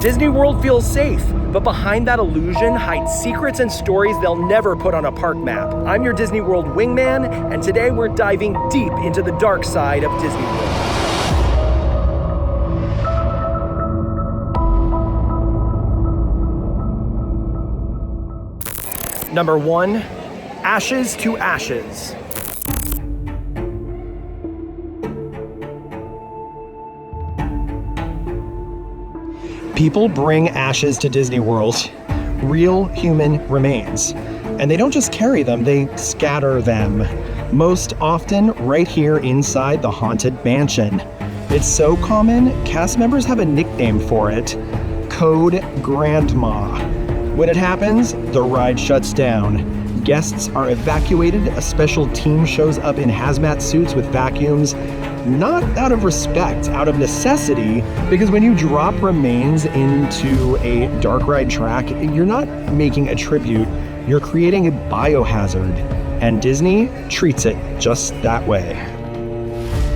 Disney World feels safe, but behind that illusion hide secrets and stories they'll never put on a park map. I'm your Disney World wingman, and today we're diving deep into the dark side of Disney World. Number 1, Ashes to Ashes. People bring ashes to Disney World, real human remains. And they don't just carry them, they scatter them. Most often right here inside the Haunted Mansion. It's so common, cast members have a nickname for it, Code Grandma. When it happens, the ride shuts down. Guests are evacuated, a special team shows up in hazmat suits with vacuums, not out of respect, out of necessity, because when you drop remains into a dark ride track, you're not making a tribute, you're creating a biohazard, and Disney treats it just that way.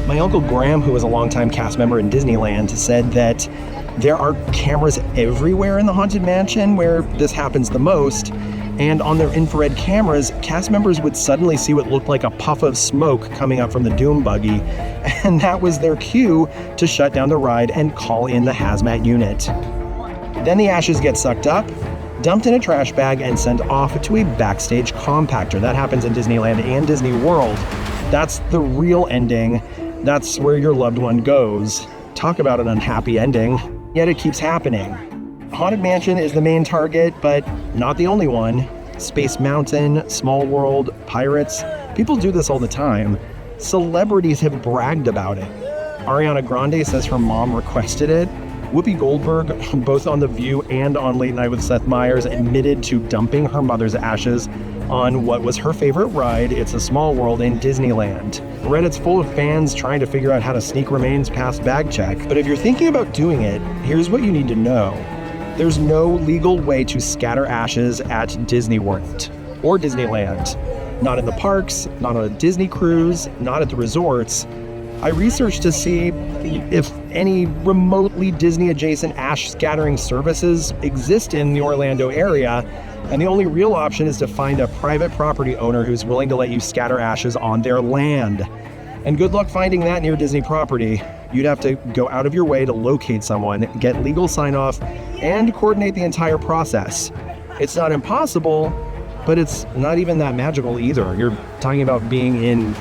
My Uncle Graham, who was a longtime cast member in Disneyland, said that there are cameras everywhere in the Haunted Mansion where this happens the most, and on their infrared cameras, cast members would suddenly see what looked like a puff of smoke coming up from the Doom buggy, and that was their cue to shut down the ride and call in the hazmat unit. Then the ashes get sucked up, dumped in a trash bag, and sent off to a backstage compactor. That happens in Disneyland and Disney World. That's the real ending. That's where your loved one goes. Talk about an unhappy ending. Yet it keeps happening. Haunted Mansion is the main target, but not the only one. Space Mountain, Small World, Pirates, people do this all the time. Celebrities have bragged about it. Ariana Grande says her mom requested it. Whoopi Goldberg, both on The View and on Late Night with Seth Meyers, admitted to dumping her mother's ashes on what was her favorite ride, It's a Small World in Disneyland. Reddit's full of fans trying to figure out how to sneak remains past bag check. But if you're thinking about doing it, here's what you need to know. There's no legal way to scatter ashes at Disney World or Disneyland. Not in the parks, not on a Disney cruise, not at the resorts. I researched to see if any remotely Disney-adjacent ash scattering services exist in the Orlando area, and the only real option is to find a private property owner who's willing to let you scatter ashes on their land. And good luck finding that near Disney property. You'd have to go out of your way to locate someone, get legal sign-off, and coordinate the entire process. It's not impossible, but it's not even that magical either. You're talking about being in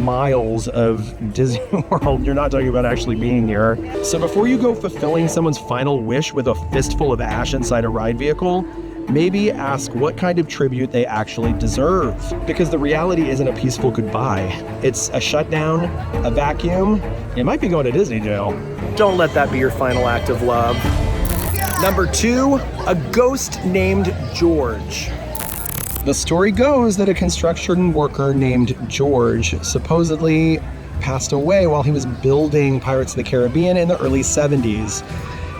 miles of Disney World. You're not talking about actually being here. So before you go fulfilling someone's final wish with a fistful of ash inside a ride vehicle, maybe ask what kind of tribute they actually deserve. Because the reality isn't a peaceful goodbye. It's a shutdown, a vacuum. You might be going to Disney jail. Don't let that be your final act of love. Number 2, a ghost named George. The story goes that a construction worker named George supposedly passed away while he was building Pirates of the Caribbean in the early 70s.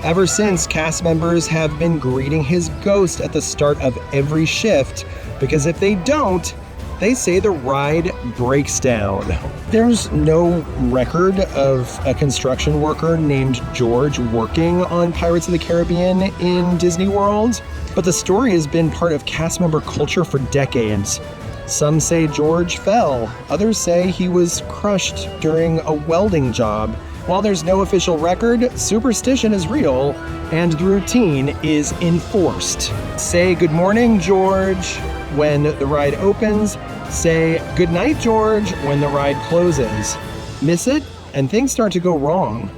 Ever since, cast members have been greeting his ghost at the start of every shift, because if they don't, they say the ride breaks down. There's no record of a construction worker named George working on Pirates of the Caribbean in Disney World, but the story has been part of cast member culture for decades. Some say George fell, others say he was crushed during a welding job. While there's no official record, superstition is real, and the routine is enforced. Say good morning, George, when the ride opens. Say good night, George, when the ride closes. Miss it, and things start to go wrong.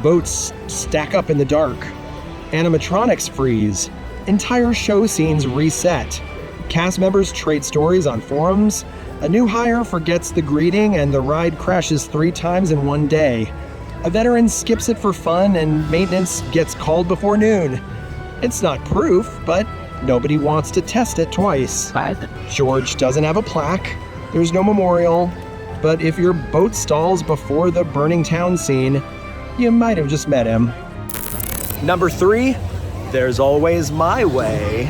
Boats stack up in the dark. Animatronics freeze. Entire show scenes reset. Cast members trade stories on forums. A new hire forgets the greeting, and the ride crashes 3 times in one day. A veteran skips it for fun, and maintenance gets called before noon. It's not proof, but nobody wants to test it twice. George doesn't have a plaque. There's no memorial. But if your boat stalls before the burning town scene, you might have just met him. Number 3, there's always my way.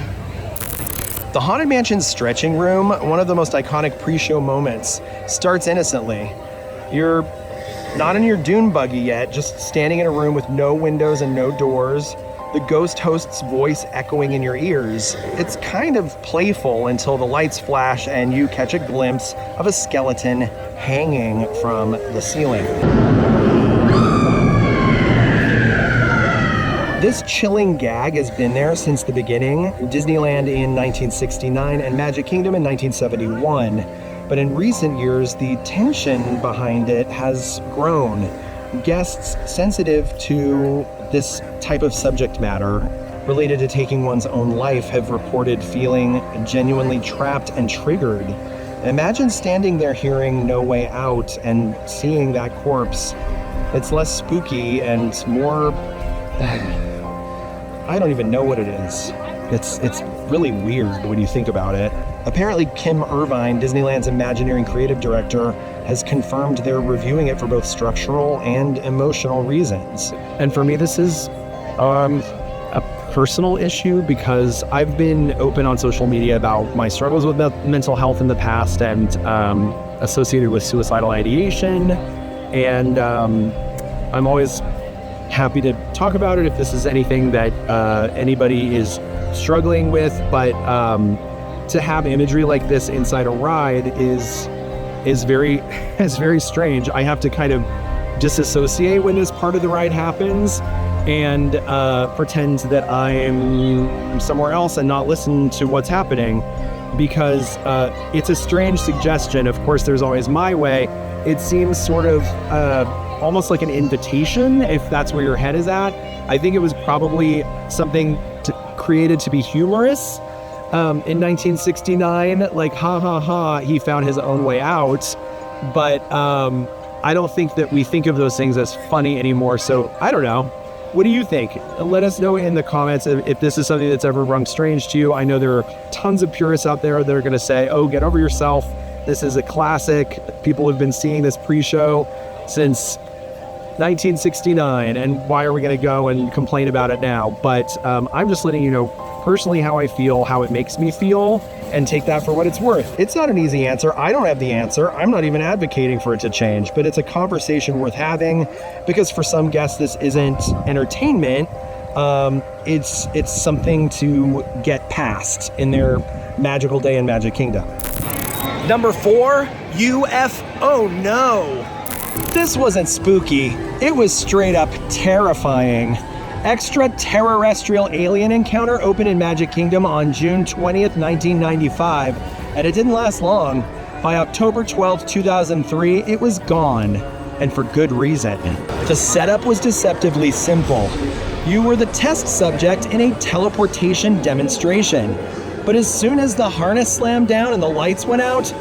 The Haunted Mansion's stretching room, one of the most iconic pre-show moments, starts innocently. You're not in your dune buggy yet, just standing in a room with no windows and no doors. the ghost host's voice echoing in your ears. It's kind of playful until the lights flash and you catch a glimpse of a skeleton hanging from the ceiling. This chilling gag has been there since the beginning, Disneyland in 1969 and Magic Kingdom in 1971. But in recent years, the tension behind it has grown. Guests sensitive to this type of subject matter related to taking one's own life have reported feeling genuinely trapped and triggered. Imagine standing there hearing No Way Out and seeing that corpse. It's less spooky and more... I don't even know what it is. It's really weird when you think about it. Apparently, Kim Irvine, Disneyland's Imagineering creative director, has confirmed they're reviewing it for both structural and emotional reasons. And for me, this is a personal issue because I've been open on social media about my struggles with mental health in the past and associated with suicidal ideation. And I'm always happy to talk about it if this is anything that anybody is struggling with, but to have imagery like this inside a ride is very strange. I have to kind of disassociate when this part of the ride happens and pretend that I'm somewhere else and not listen to what's happening, because it's a strange suggestion. Of course, there's always my way. It seems sort of almost like an invitation, if that's where your head is at. I think it was probably something created to be humorous in 1969, like ha ha ha, he found his own way out. But I don't think that we think of those things as funny anymore. So I don't know. What do you think? Let us know in the comments if this is something that's ever rung strange to you. I know there are tons of purists out there that are going to say, oh, get over yourself. This is a classic. People have been seeing this pre-show since 1969, and why are we going to go and complain about it now? But I'm just letting you know personally how I feel, how it makes me feel, and take that for what it's worth. It's not an easy answer. I don't have the answer. I'm not even advocating for it to change, but it's a conversation worth having, because for some guests this isn't entertainment. It's something to get past in their magical day in Magic Kingdom. Number 4, UFO no. This wasn't spooky, it was straight up terrifying. Extraterrestrial alien encounter opened in Magic Kingdom on June 20th, 1995, and it didn't last long. By October 12th, 2003, it was gone, and for good reason. The setup was deceptively simple. You were the test subject in a teleportation demonstration, but as soon as the harness slammed down and the lights went out,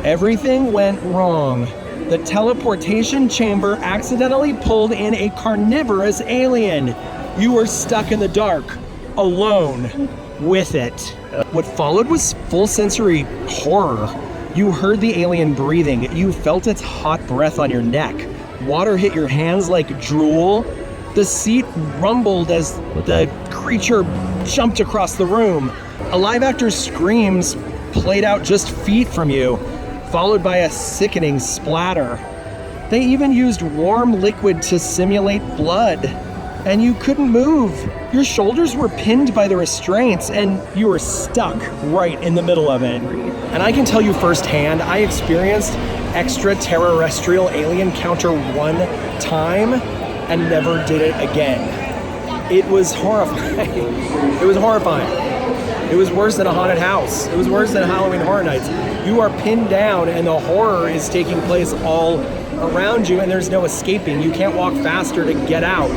everything went wrong. The teleportation chamber accidentally pulled in a carnivorous alien. You were stuck in the dark, alone, with it. What followed was full sensory horror. You heard the alien breathing. You felt its hot breath on your neck. Water hit your hands like drool. The seat rumbled as the creature jumped across the room. A live actor's screams played out just feet from you, followed by a sickening splatter. They even used warm liquid to simulate blood, and you couldn't move. Your shoulders were pinned by the restraints, and you were stuck right in the middle of it. And I can tell you firsthand, I experienced extraterrestrial alien encounter one time and never did it again. It was horrifying. It was horrifying. It was worse than a haunted house. It was worse than Halloween Horror Nights. You are pinned down and the horror is taking place all around you and there's no escaping. You can't walk faster to get out.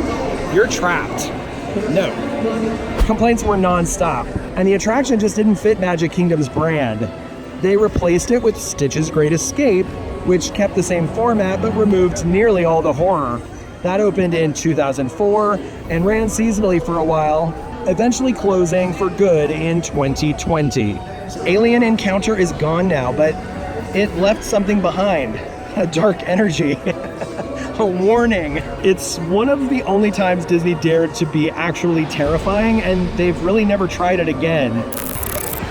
You're trapped. No. Complaints were nonstop, and the attraction just didn't fit Magic Kingdom's brand. They replaced it with Stitch's Great Escape, which kept the same format but removed nearly all the horror. That opened in 2004 and ran seasonally for a while, eventually closing for good in 2020. Alien Encounter is gone now, but it left something behind. A dark energy. A warning. It's one of the only times Disney dared to be actually terrifying, and they've really never tried it again.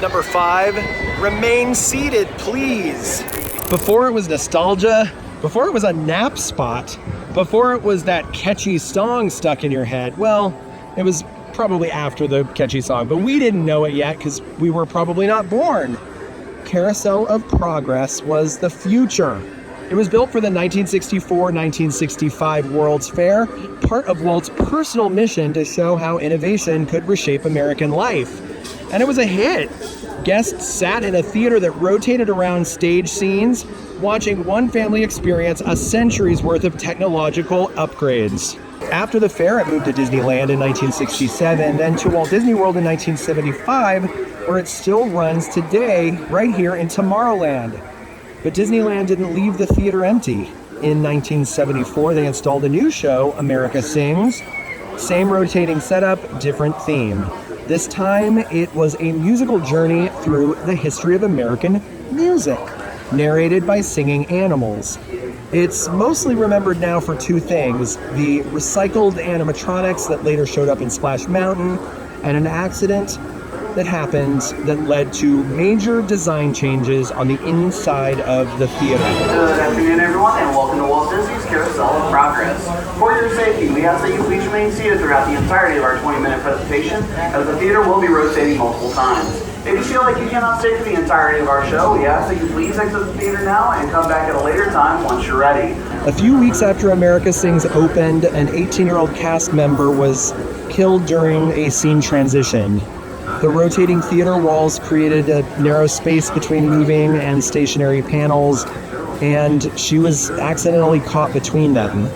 Number 5, remain seated, please. Before it was nostalgia, before it was a nap spot, before it was that catchy song stuck in your head, well, it was probably after the catchy song, but we didn't know it yet because we were probably not born. Carousel of Progress was the future. It was built for the 1964-1965 World's Fair, part of Walt's personal mission to show how innovation could reshape American life. And it was a hit. Guests sat in a theater that rotated around stage scenes, watching one family experience a century's worth of technological upgrades. After the fair, it moved to Disneyland in 1967, then to Walt Disney World in 1975, where it still runs today, right here in Tomorrowland. But Disneyland didn't leave the theater empty. In 1974, they installed a new show, America Sings. Same rotating setup, different theme. This time, it was a musical journey through the history of American music, narrated by singing animals. It's mostly remembered now for two things: the recycled animatronics that later showed up in Splash Mountain, and an accident that happened that led to major design changes on the inside of the theater. Good afternoon, everyone, and welcome to Walt Disney's Carousel of Progress. For your safety, we ask that you please remain seated throughout the entirety of our 20-minute presentation, as the theater will be rotating multiple times. If you feel like you cannot stay for the entirety of our show, we ask that you please exit the theater now and come back at a later time once you're ready. A few weeks after America Sings opened, an 18-year-old cast member was killed during a scene transition. The rotating theater walls created a narrow space between moving and stationary panels, and she was accidentally caught between them.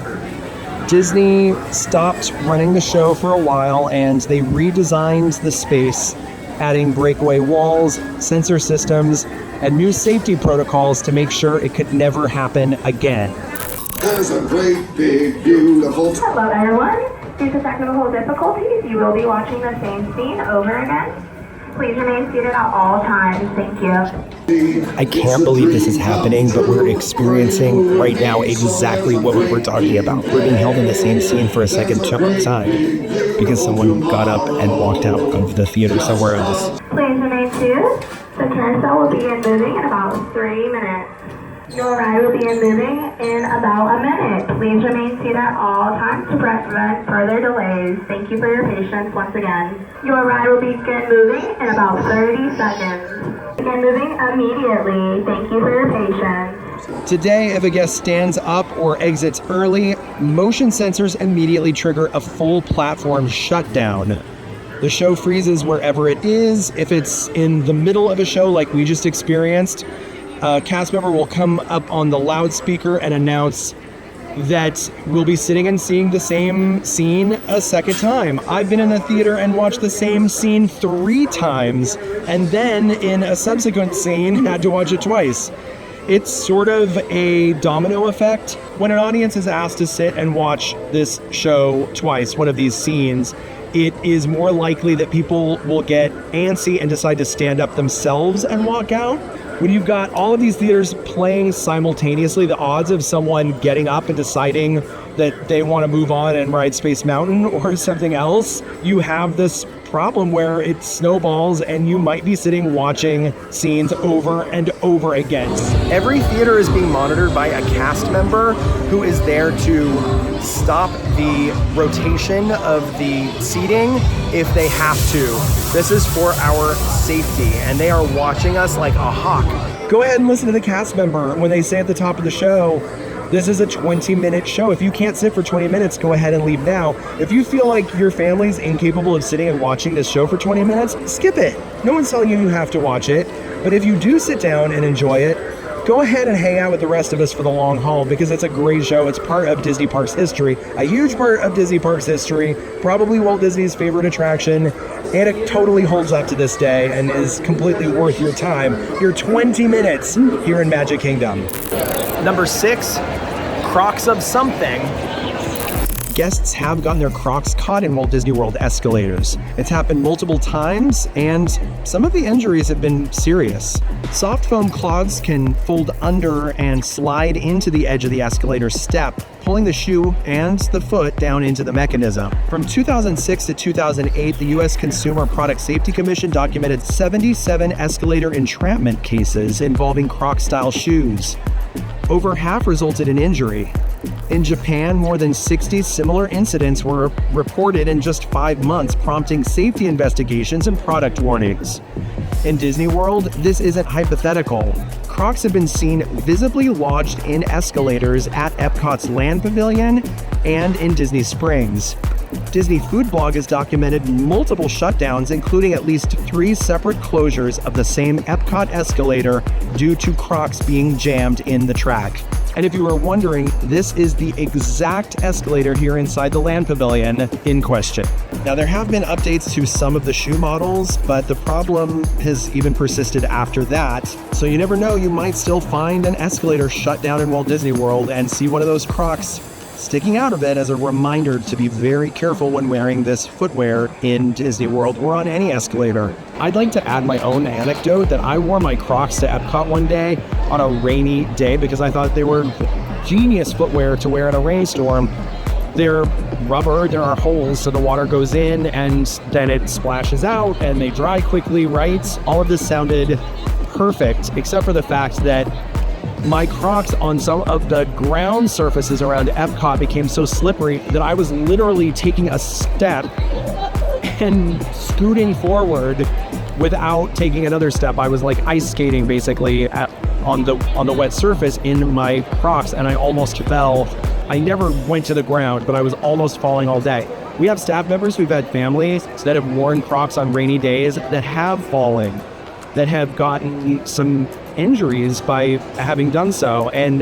Disney stopped running the show for a while, and they redesigned the space, adding breakaway walls, sensor systems, and new safety protocols to make sure it could never happen again. There's a great big beautiful... Hello everyone. Due to technical difficulties, you will be watching the same scene over again. Please remain seated at all times. Thank you. I can't believe this is happening, but we're experiencing right now exactly what we were talking about. We're being held in the same scene for a second chunk of time because someone got up and walked out of the theater somewhere else. Please remain seated. The carousel will begin moving in about 3 minutes. Your ride will begin moving in about a minute. Please remain seated at all times to prevent further delays. Thank you for your patience once again. Your ride will begin moving in about 30 seconds. Begin moving immediately. Thank you for your patience. Today, if a guest stands up or exits early, motion sensors immediately trigger a full platform shutdown. The show freezes wherever it is. If it's in the middle of a show like we just experienced, a cast member will come up on the loudspeaker and announce that we'll be sitting and seeing the same scene a second time. I've been in a theater and watched the same scene 3 times, and then in a subsequent scene had to watch it twice. It's sort of a domino effect. When an audience is asked to sit and watch this show twice, one of these scenes, it is more likely that people will get antsy and decide to stand up themselves and walk out. When you've got all of these theaters playing simultaneously, the odds of someone getting up and deciding that they want to move on and ride Space Mountain or something else, you have this problem where it snowballs and you might be sitting watching scenes over and over again. Every theater is being monitored by a cast member who is there to stop the rotation of the seating if they have to. This is for our safety, and they are watching us like a hawk. Go ahead and listen to the cast member when they say at the top of the show, this is a 20-minute show. If you can't sit for 20 minutes, go ahead and leave now. If you feel like your family's incapable of sitting and watching this show for 20 minutes, skip it. No one's telling you you have to watch it. But if you do sit down and enjoy it, go ahead and hang out with the rest of us for the long haul because it's a great show. It's part of Disney Parks history, a huge part of Disney Parks history, probably Walt Disney's favorite attraction, and it totally holds up to this day and is completely worth your time, your 20 minutes here in Magic Kingdom. Number 6, Crocs of Something. Guests have gotten their Crocs caught in Walt Disney World escalators. It's happened multiple times, and some of the injuries have been serious. Soft foam clogs can fold under and slide into the edge of the escalator step, pulling the shoe and the foot down into the mechanism. From 2006 to 2008, the U.S. Consumer Product Safety Commission documented 77 escalator entrapment cases involving Croc-style shoes. Over half resulted in injury. In Japan, more than 60 similar incidents were reported in just 5 months, prompting safety investigations and product warnings. In Disney World, this isn't hypothetical. Crocs have been seen visibly lodged in escalators at Epcot's Land Pavilion and in Disney Springs. Disney Food Blog has documented multiple shutdowns, including at least 3 separate closures of the same Epcot escalator due to Crocs being jammed in the track. And if you were wondering, this is the exact escalator here inside the Land Pavilion in question. Now, there have been updates to some of the shoe models, but the problem has even persisted after that. So you never know, you might still find an escalator shut down in Walt Disney World and see one of those Crocs sticking out of it as a reminder to be very careful when wearing this footwear in Disney World or on any escalator. I'd like to add my own anecdote that I wore my Crocs to Epcot one day on a rainy day because I thought they were genius footwear to wear in a rainstorm. They're rubber, there are holes so the water goes in and then it splashes out and they dry quickly, right? All of this sounded perfect except for the fact that my Crocs on some of the ground surfaces around Epcot became so slippery that I was literally taking a step and scooting forward without taking another step. I was like ice skating basically on the wet surface in my Crocs, and I almost fell. I never went to the ground, but I was almost falling all day. We have staff members who've had families that have worn Crocs on rainy days that have fallen, that have gotten some injuries by having done so, and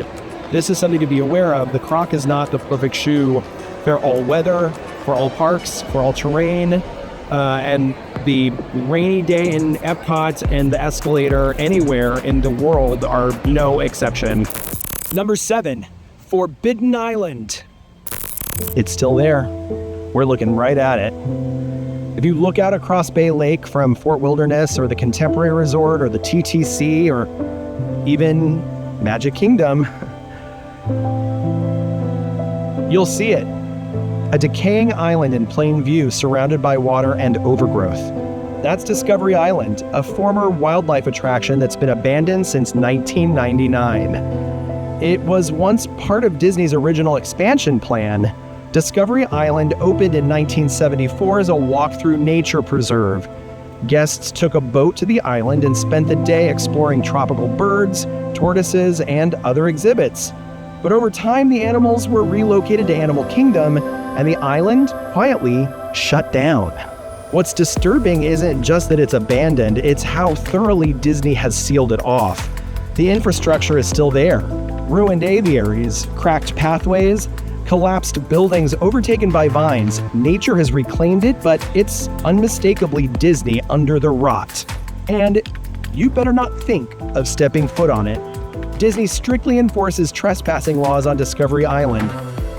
this is something to be aware of. The Croc is not the perfect shoe for all weather, for all parks, for all terrain, and the rainy day in Epcot and the escalator anywhere in the world are no exception. Number 7, Forbidden Island. It's still there. We're looking right at it. If you look out across Bay Lake from Fort Wilderness or the Contemporary Resort or the TTC or even Magic Kingdom, you'll see it. A decaying island in plain view surrounded by water and overgrowth. That's Discovery Island, a former wildlife attraction that's been abandoned since 1999. It was once part of Disney's original expansion plan. Discovery Island opened in 1974 as a walk-through nature preserve. Guests took a boat to the island and spent the day exploring tropical birds, tortoises, and other exhibits. But over time, the animals were relocated to Animal Kingdom, and the island quietly shut down. What's disturbing isn't just that it's abandoned, it's how thoroughly Disney has sealed it off. The infrastructure is still there. Ruined aviaries, cracked pathways, collapsed buildings overtaken by vines. Nature has reclaimed it, but it's unmistakably Disney under the rot. And you better not think of stepping foot on it. Disney strictly enforces trespassing laws on Discovery Island.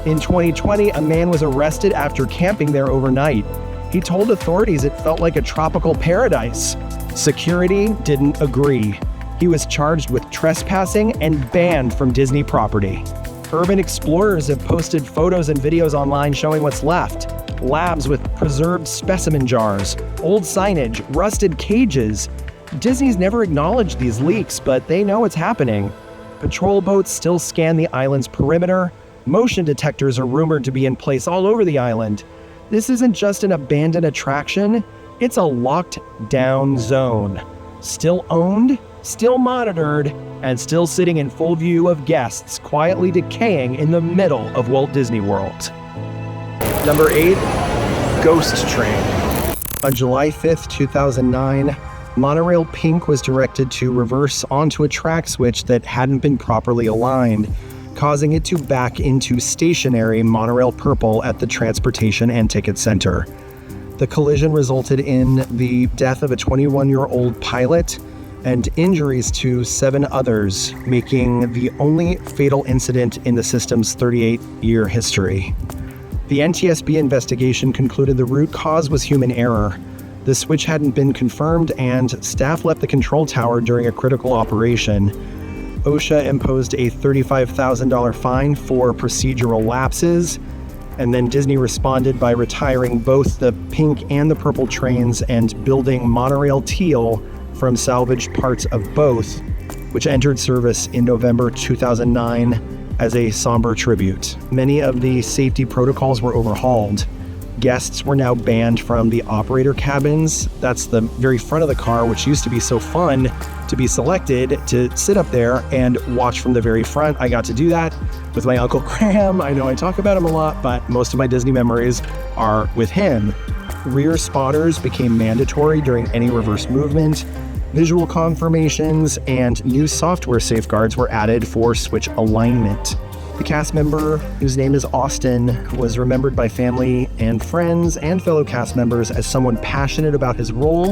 In 2020, a man was arrested after camping there overnight. He told authorities it felt like a tropical paradise. Security didn't agree. He was charged with trespassing and banned from Disney property. Urban explorers have posted photos and videos online showing what's left. Labs with preserved specimen jars, old signage, rusted cages. Disney's never acknowledged these leaks, but they know it's happening. Patrol boats still scan the island's perimeter. Motion detectors are rumored to be in place all over the island. This isn't just an abandoned attraction, it's a locked down zone. Still owned, still monitored, and still sitting in full view of guests quietly decaying in the middle of Walt Disney World. Number 8, Ghost Train. On July 5th, 2009, Monorail Pink was directed to reverse onto a track switch that hadn't been properly aligned, causing it to back into stationary Monorail Purple at the Transportation and Ticket Center. The collision resulted in the death of a 21-year-old pilot and injuries to 7 others, making the only fatal incident in the system's 38-year history. The NTSB investigation concluded the root cause was human error. The switch hadn't been confirmed, and staff left the control tower during a critical operation. OSHA imposed a $35,000 fine for procedural lapses, and then Disney responded by retiring both the pink and the purple trains and building Monorail Teal from salvaged parts of both, which entered service in November 2009 as a somber tribute. Many of the safety protocols were overhauled. Guests were now banned from the operator cabins. That's the very front of the car, which used to be so fun to be selected to sit up there and watch from the very front. I got to do that with my Uncle Graham. I know I talk about him a lot, but most of my Disney memories are with him. Rear spotters became mandatory during any reverse movement. Visual confirmations and new software safeguards were added for switch alignment. The cast member, whose name is Austin, was remembered by family and friends and fellow cast members as someone passionate about his role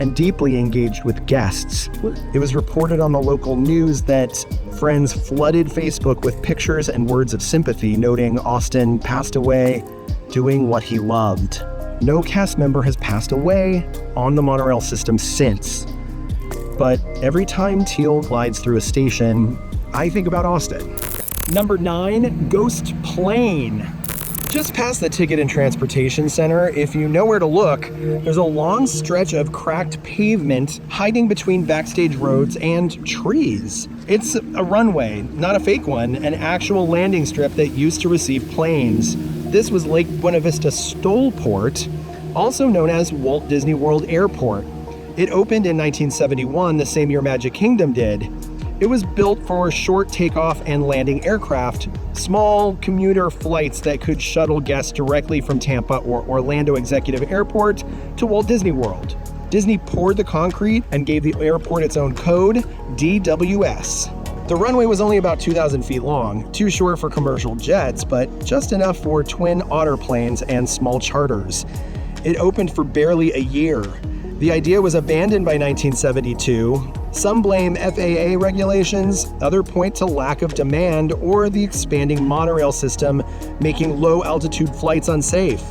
and deeply engaged with guests. It was reported on the local news that friends flooded Facebook with pictures and words of sympathy, noting Austin passed away doing what he loved. No cast member has passed away on the monorail system since. But every time Teal glides through a station, I think about Austin. Number 9, Ghost Plane. Just past the Ticket and Transportation Center, if you know where to look, there's a long stretch of cracked pavement hiding between backstage roads and trees. It's a runway, not a fake one, an actual landing strip that used to receive planes. This was Lake Buena Vista Stollport, also known as Walt Disney World Airport. It opened in 1971, the same year Magic Kingdom did. It was built for short takeoff and landing aircraft, small commuter flights that could shuttle guests directly from Tampa or Orlando Executive Airport to Walt Disney World. Disney poured the concrete and gave the airport its own code, DWS. The runway was only about 2,000 feet long, too short for commercial jets, but just enough for twin otter planes and small charters. It opened for barely a year. The idea was abandoned by 1972. Some blame FAA regulations, others point to lack of demand or the expanding monorail system making low-altitude flights unsafe.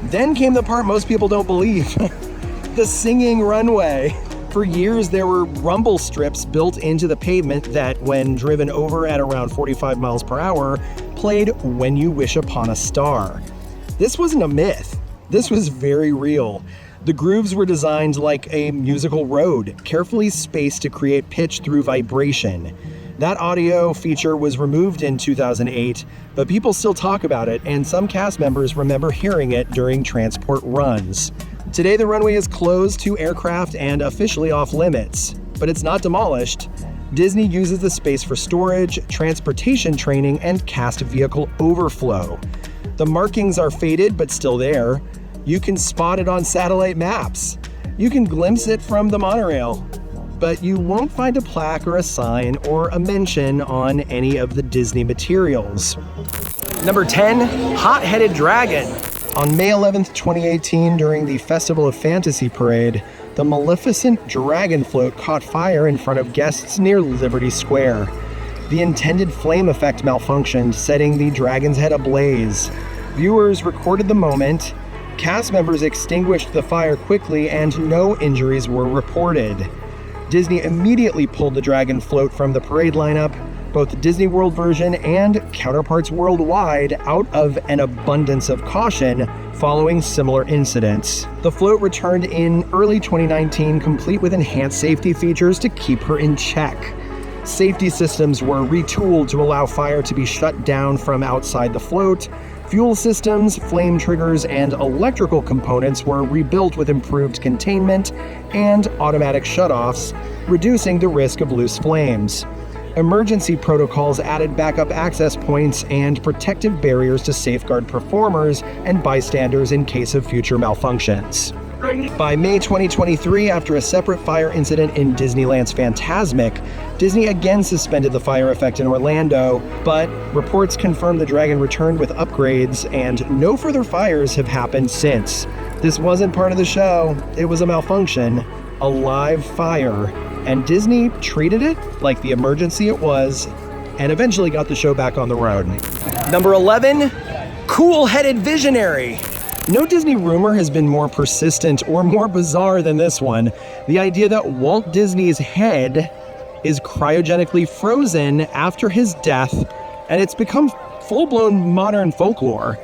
Then came the part most people don't believe, the singing runway. For years, there were rumble strips built into the pavement that, when driven over at around 45 miles per hour, played When You Wish Upon a Star. This wasn't a myth. This was very real. The grooves were designed like a musical road, carefully spaced to create pitch through vibration. That audio feature was removed in 2008, but people still talk about it, and some cast members remember hearing it during transport runs. Today, the runway is closed to aircraft and officially off limits, but it's not demolished. Disney uses the space for storage, transportation training, and cast vehicle overflow. The markings are faded, but still there. You can spot it on satellite maps. You can glimpse it from the monorail, but you won't find a plaque or a sign or a mention on any of the Disney materials. Number 10, Hotheaded Dragon. On May 11th, 2018, during the Festival of Fantasy Parade, the Maleficent Dragon float caught fire in front of guests near Liberty Square. The intended flame effect malfunctioned, setting the dragon's head ablaze. Viewers recorded the moment. Cast members extinguished the fire quickly and no injuries were reported. Disney immediately pulled the Dragon float from the parade lineup, both the Disney World version and counterparts worldwide, out of an abundance of caution following similar incidents. The float returned in early 2019, complete with enhanced safety features to keep her in check. Safety systems were retooled to allow fire to be shut down from outside the float. Fuel systems, flame triggers, and electrical components were rebuilt with improved containment and automatic shutoffs, reducing the risk of loose flames. Emergency protocols added backup access points and protective barriers to safeguard performers and bystanders in case of future malfunctions. By May 2023, after a separate fire incident in Disneyland's Fantasmic, Disney again suspended the fire effect in Orlando, but reports confirm the Dragon returned with upgrades, and no further fires have happened since. This wasn't part of the show, it was a malfunction, a live fire, and Disney treated it like the emergency it was, and eventually got the show back on the road. Number 11, Coolheaded Visionary. No Disney rumor has been more persistent or more bizarre than this one. The idea that Walt Disney's head is cryogenically frozen after his death, and it's become full-blown modern folklore.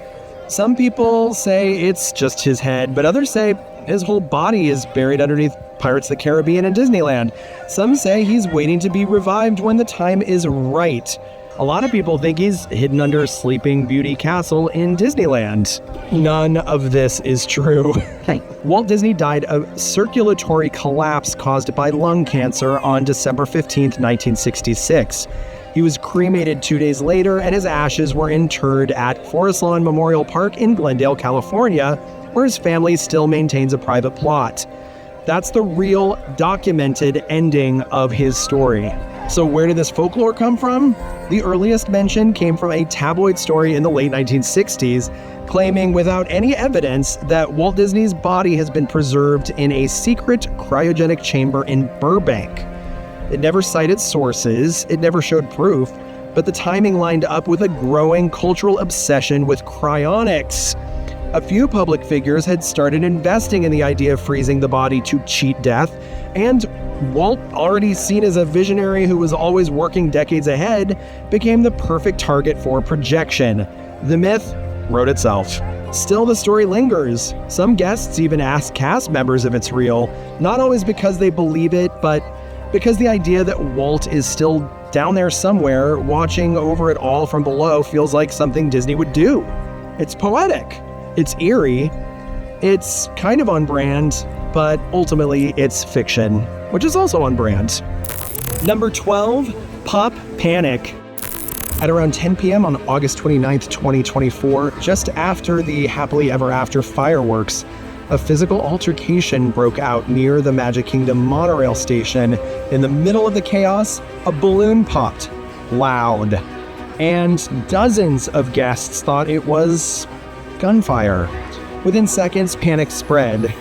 Some people say it's just his head, but others say his whole body is buried underneath Pirates of the Caribbean and Disneyland. Some say he's waiting to be revived when the time is right. A lot of people think he's hidden under Sleeping Beauty Castle in Disneyland. None of this is true. Walt Disney died of circulatory collapse caused by lung cancer on December 15th, 1966. He was cremated 2 days later, and his ashes were interred at Forest Lawn Memorial Park in Glendale, California, where his family still maintains a private plot. That's the real documented ending of his story. So where did this folklore come from? The earliest mention came from a tabloid story in the late 1960s, claiming without any evidence that Walt Disney's body has been preserved in a secret cryogenic chamber in Burbank. It never cited sources, it never showed proof, but the timing lined up with a growing cultural obsession with cryonics. A few public figures had started investing in the idea of freezing the body to cheat death, and Walt, already seen as a visionary who was always working decades ahead, became the perfect target for projection. The myth wrote itself. Still, the story lingers. Some guests even ask cast members if it's real, not always because they believe it, but because the idea that Walt is still down there somewhere, watching over it all from below, feels like something Disney would do. It's poetic. It's eerie. It's kind of on brand, but ultimately it's fiction, which is also on brand. Number 12, Pop Panic. At around 10 p.m. on August 29th, 2024, just after the Happily Ever After fireworks, a physical altercation broke out near the Magic Kingdom monorail station. In the middle of the chaos, a balloon popped, loud, and dozens of guests thought it was gunfire. Within seconds, panic spread.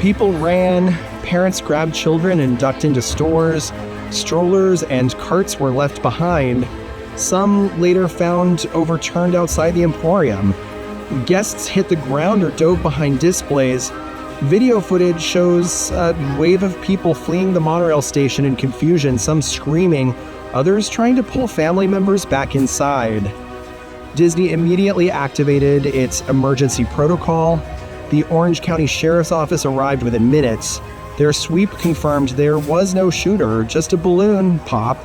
People ran, parents grabbed children and ducked into stores, strollers and carts were left behind. Some later found overturned outside the Emporium. Guests hit the ground or dove behind displays. Video footage shows a wave of people fleeing the monorail station in confusion, some screaming, others trying to pull family members back inside. Disney immediately activated its emergency protocol. The Orange County Sheriff's Office arrived within minutes. Their sweep confirmed there was no shooter, just a balloon pop.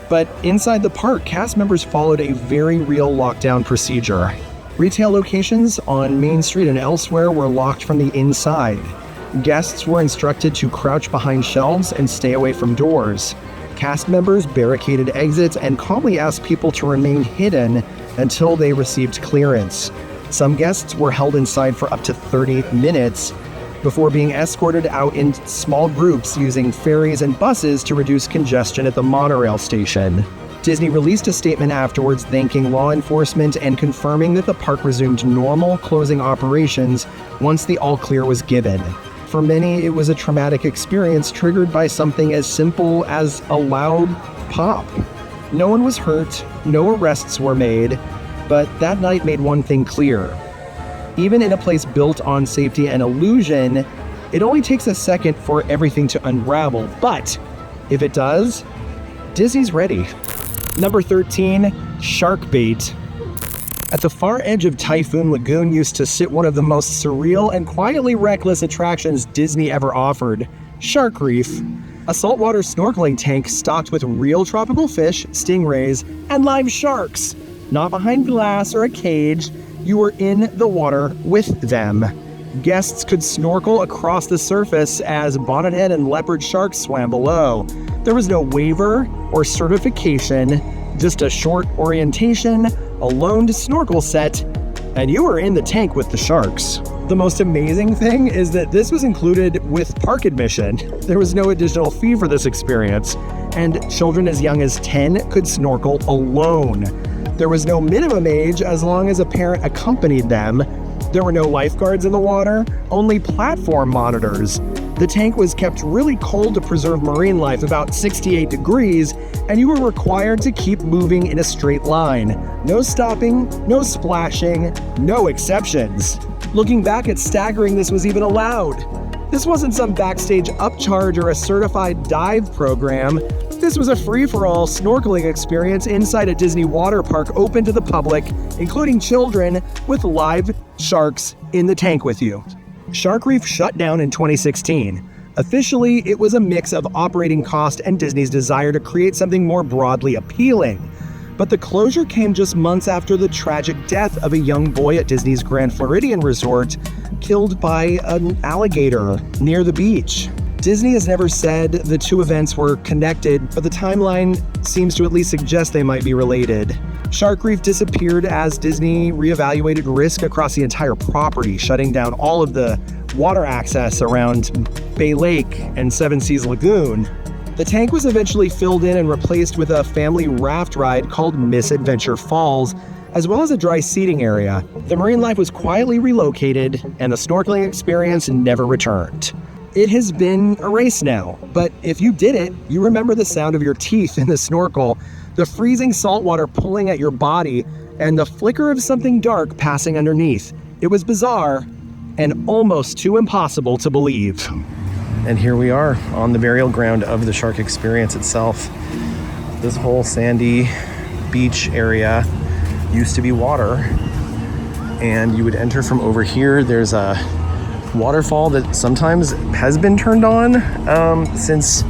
But inside the park, cast members followed a very real lockdown procedure. Retail locations on Main Street and elsewhere were locked from the inside. Guests were instructed to crouch behind shelves and stay away from doors. Cast members barricaded exits and calmly asked people to remain hidden until they received clearance. Some guests were held inside for up to 30 minutes before being escorted out in small groups using ferries and buses to reduce congestion at the monorail station. Disney released a statement afterwards thanking law enforcement and confirming that the park resumed normal closing operations once the all-clear was given. For many, it was a traumatic experience triggered by something as simple as a loud pop. No one was hurt, no arrests were made, but that night made one thing clear. Even in a place built on safety and illusion, it only takes a second for everything to unravel. But if it does, Disney's ready. Number 13, Shark Bait. At the far edge of Typhoon Lagoon used to sit one of the most surreal and quietly reckless attractions Disney ever offered, Shark Reef. A saltwater snorkeling tank stocked with real tropical fish, stingrays, and live sharks. Not behind glass or a cage, you were in the water with them. Guests could snorkel across the surface as bonnethead and leopard sharks swam below. There was no waiver or certification, just a short orientation, a loaned snorkel set, and you were in the tank with the sharks. The most amazing thing is that this was included with park admission. There was no additional fee for this experience, and children as young as 10 could snorkel alone. There was no minimum age as long as a parent accompanied them. There were no lifeguards in the water, only platform monitors. The tank was kept really cold to preserve marine life, about 68 degrees, and you were required to keep moving in a straight line. No stopping, no splashing, no exceptions. Looking back, it's staggering this was even allowed. This wasn't some backstage upcharge or a certified dive program. This was a free-for-all snorkeling experience inside a Disney water park open to the public, including children, with live sharks in the tank with you. Shark Reef shut down in 2016. Officially, it was a mix of operating cost and Disney's desire to create something more broadly appealing. But the closure came just months after the tragic death of a young boy at Disney's Grand Floridian Resort, killed by an alligator near the beach. Disney has never said the two events were connected, but the timeline seems to at least suggest they might be related. Shark Reef disappeared as Disney reevaluated risk across the entire property, shutting down all of the water access around Bay Lake and Seven Seas Lagoon. The tank was eventually filled in and replaced with a family raft ride called Misadventure Falls, as well as a dry seating area. The marine life was quietly relocated, and the snorkeling experience never returned. It has been erased now, but if you did it, you remember the sound of your teeth in the snorkel, the freezing salt water pulling at your body, and the flicker of something dark passing underneath. It was bizarre and almost too impossible to believe. And here we are on the burial ground of the shark experience itself. This whole sandy beach area used to be water, and you would enter from over here. There's a waterfall that sometimes has been turned on since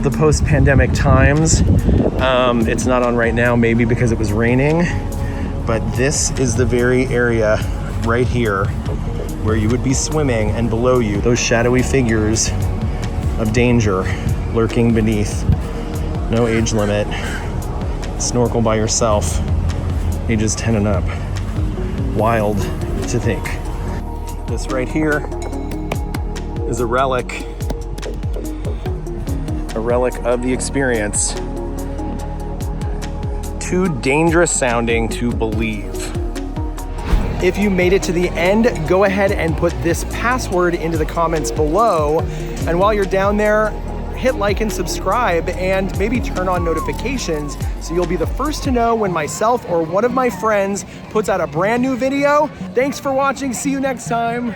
the post-pandemic times. It's not on right now, maybe because it was raining, but this is the very area right here where you would be swimming, and below you, those shadowy figures of danger lurking beneath. No age limit. Snorkel by yourself, ages 10 and up. Wild to think. This right here is a relic of the experience. Too dangerous sounding to believe. If you made it to the end, go ahead and put this password into the comments below. And while you're down there, hit like and subscribe, and maybe turn on notifications so you'll be the first to know when myself or one of my friends puts out a brand new video. Thanks for watching. See you next time.